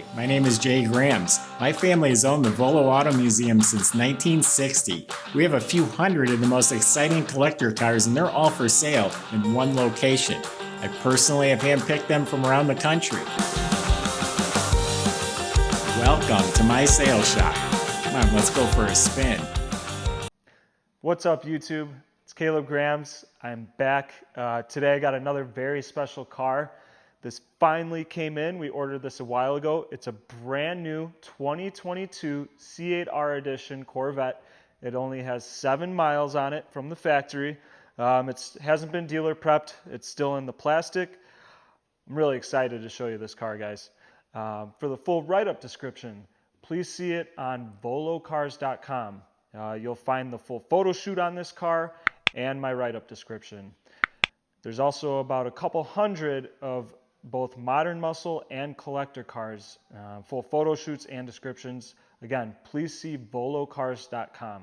Hi, my name is Jay Grams. My family has owned the Volo Auto Museum since 1960. We have a few hundred of the most exciting collector cars, and they're all for sale in one location. I personally have handpicked them from around the country. Welcome to my sales shop. Come on, let's go for a spin. What's up, YouTube? It's Caleb Grams. I'm back. Today I got another very special car. This finally came in. We ordered this a while ago. It's a brand new 2022 C8.R edition Corvette. It only has 7 miles on it from the factory. It hasn't been dealer prepped. It's still in the plastic. I'm really excited to show you this car, guys. For the full write-up description, please see it on volocars.com. You'll find the full photo shoot on this car and my write-up description. There's also about a couple hundred of both modern muscle and collector cars, full photo shoots and descriptions. Again, please see volocars.com.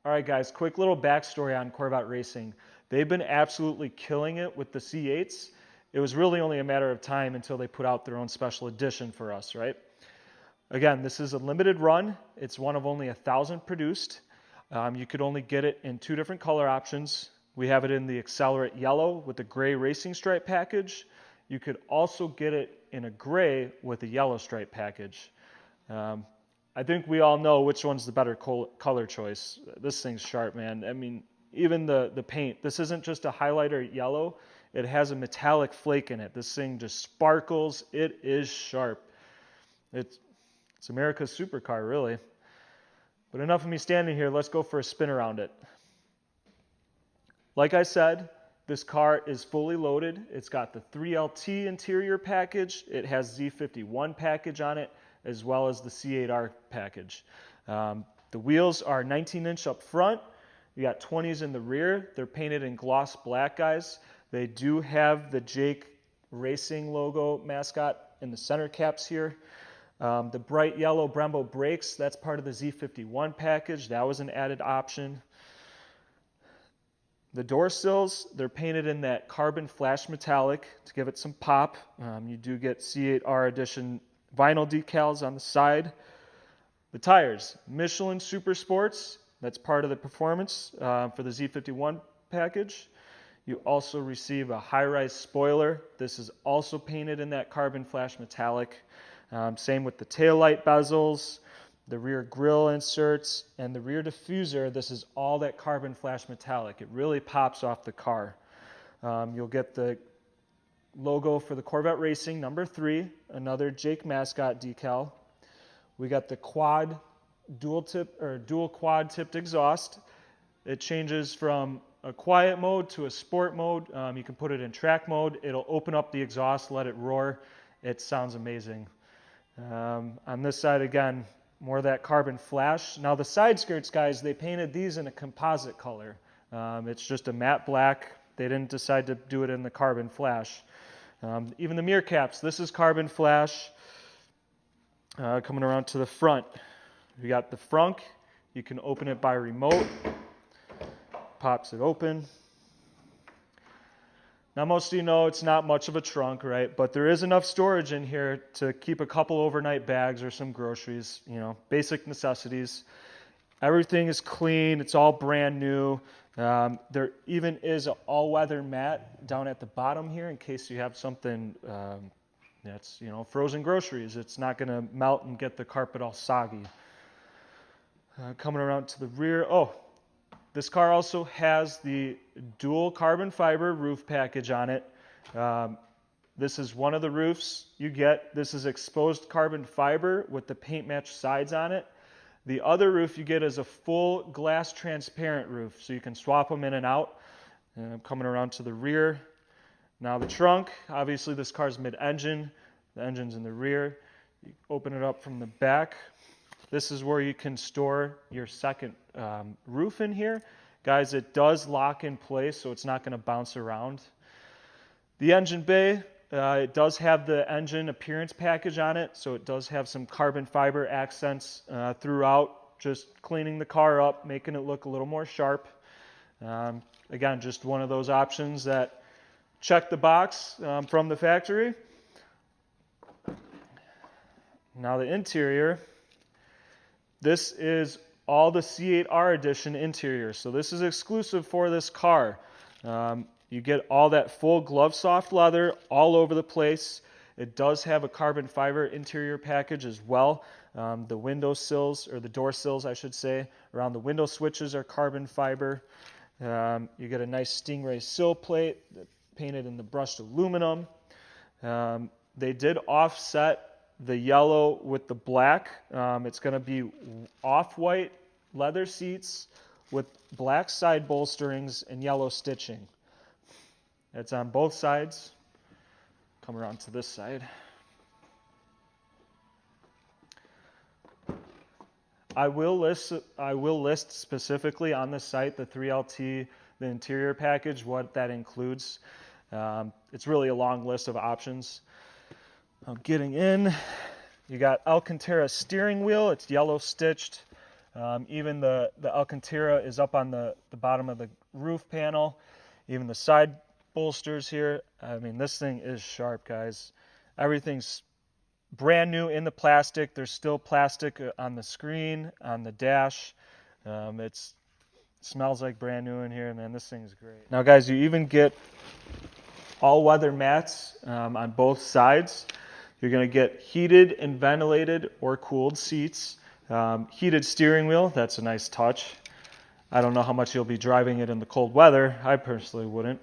All right, guys, quick little backstory on Corvette racing. They've been absolutely killing it with the C8s. It was really only a matter of time until they put out their own special edition for us, right? Again, this is a limited run. It's one of only 1,000 produced. You could only get it in 2 different color options. We have it in the Accelerate Yellow with the gray racing stripe package. You could also get it in a gray with a yellow stripe package. I think we all know which one's the better color choice. This thing's sharp, man. I mean, even the paint. This isn't just a highlighter yellow. It has a metallic flake in it. This thing just sparkles. It is sharp. It's America's supercar, really. But enough of me standing here. Let's go for a spin around it. Like I said, this car is fully loaded. It's got the 3LT interior package. It has Z51 package on it, as well as the C8R package. The wheels are 19-inch up front. You got 20s in the rear. They're painted in gloss black, guys. They do have the Jake Racing logo mascot in the center caps here. The bright yellow Brembo brakes, that's part of the Z51 package. That was an added option. The door sills, they're painted in that carbon flash metallic to give it some pop. You do get C8R edition vinyl decals on the side. The tires, Michelin Super Sports, that's part of the performance for the Z51 package. You also receive a high-rise spoiler. This is also painted in that carbon flash metallic. Same with the taillight bezels, the rear grille inserts, and the rear diffuser. This is all that carbon flash metallic. It really pops off the car. You'll get the logo for the Corvette Racing number 3, another Jake mascot decal. We got the quad dual quad tipped exhaust. It changes from a quiet mode to a sport mode. You can put it in track mode. It'll open up the exhaust, let it roar. It sounds amazing. On this side, again, more of that carbon flash. Now the side skirts, guys, they painted these in a composite color. It's just a matte black. They didn't decide to do it in the carbon flash. Even the mirror caps, this is carbon flash. Coming around to the front, we got the frunk. You can open it by remote. Pops it open. Now, most of you know it's not much of a trunk, right? But there is enough storage in here to keep a couple overnight bags or some groceries, you know, basic necessities. Everything is clean. It's all brand new. There even is an all-weather mat down at the bottom here in case you have something that's, you know, frozen groceries. It's not going to melt and get the carpet all soggy. Coming around to the rear. Oh, this car also has the dual carbon fiber roof package on it. This is one of the roofs you get. This is exposed carbon fiber with the paint match sides on it. The other roof you get is a full glass transparent roof, so you can swap them in and out. Coming around to the rear. Now the trunk, obviously this car's mid-engine. The engine's in the rear. You open it up from the back. This is where you can store your second roof in here. Guys, it does lock in place, so it's not going to bounce around. The engine bay, it does have the engine appearance package on it, so it does have some carbon fiber accents throughout, just cleaning the car up, making it look a little more sharp. Again, just one of those options that check the box from the factory. Now the interior, this is all the C8R edition interior. So this is exclusive for this car. You get all that full glove soft leather all over the place. It does have a carbon fiber interior package as well. The window sills, or the door sills I should say, around the window switches are carbon fiber. You get a nice Stingray sill plate painted in the brushed aluminum. They did offset the yellow with the black. It's going to be off-white leather seats with black side bolsterings and yellow stitching. It's on both sides. Come around to this side. I will list specifically on the site the 3LT, the interior package, what that includes. It's really a long list of options. Getting in, you got Alcantara steering wheel. It's yellow stitched. Even the Alcantara is up on the bottom of the roof panel. Even the side bolsters here. I mean, this thing is sharp, guys. Everything's brand new in the plastic. There's still plastic on the screen, on the dash. It smells like brand new in here, man. This thing's great. Now, guys, you even get all-weather mats on both sides. You're going to get heated and ventilated or cooled seats. Heated steering wheel, that's a nice touch. I don't know how much you'll be driving it in the cold weather. I personally wouldn't.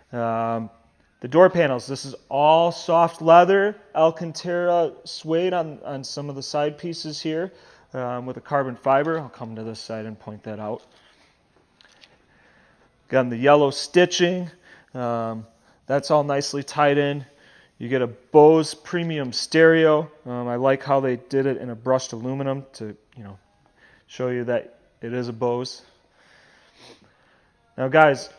The door panels, this is all soft leather, Alcantara suede on some of the side pieces here with a carbon fiber. I'll come to this side and point that out. Got the yellow stitching. That's all nicely tied in. You get a Bose premium stereo. I like how they did it in a brushed aluminum to, show you that it is a Bose. Now, guys,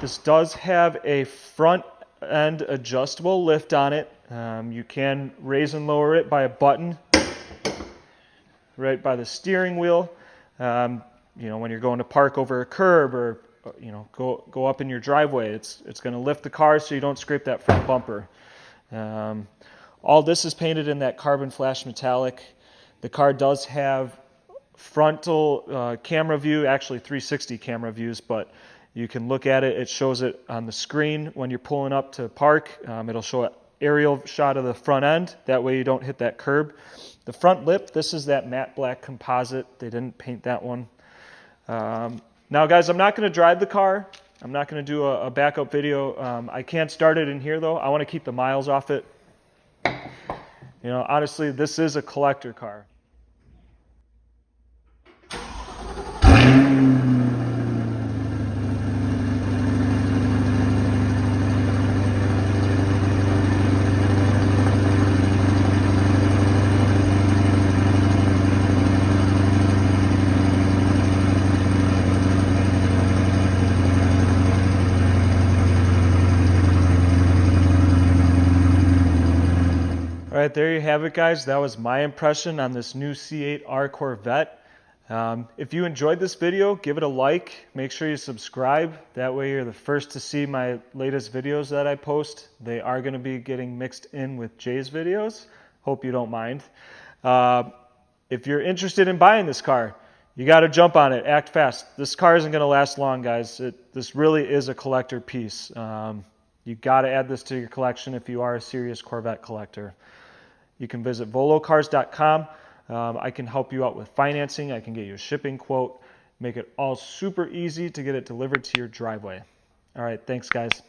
this does have a front end adjustable lift on it. You can raise and lower it by a button right by the steering wheel. When you're going to park over a curb or go up in your driveway, it's going to lift the car so you don't scrape that front bumper. All this is painted in that carbon flash metallic. The car does have frontal camera view, actually 360 camera views, but you can look at it. It shows it on the screen when you're pulling up to park. It'll show an aerial shot of the front end. That way you don't hit that curb. The front lip, this is that matte black composite. They didn't paint that one. Now, guys, I'm not going to drive the car. I'm not going to do a backup video. I can't start it in here, though. I want to keep the miles off it. Honestly, this is a collector car. All right, there you have it, guys. That was my impression on this new C8.R Corvette. If you enjoyed this video, give it a like. Make sure you subscribe. That way you're the first to see my latest videos that I post. They are going to be getting mixed in with Jay's videos. Hope you don't mind. If you're interested in buying this car, you got to jump on it. Act fast. This car isn't going to last long, guys. This really is a collector piece. You got to add this to your collection if you are a serious Corvette collector. You can visit volocars.com. I can help you out with financing. I can get you a shipping quote. Make it all super easy to get it delivered to your driveway. All right, thanks, guys.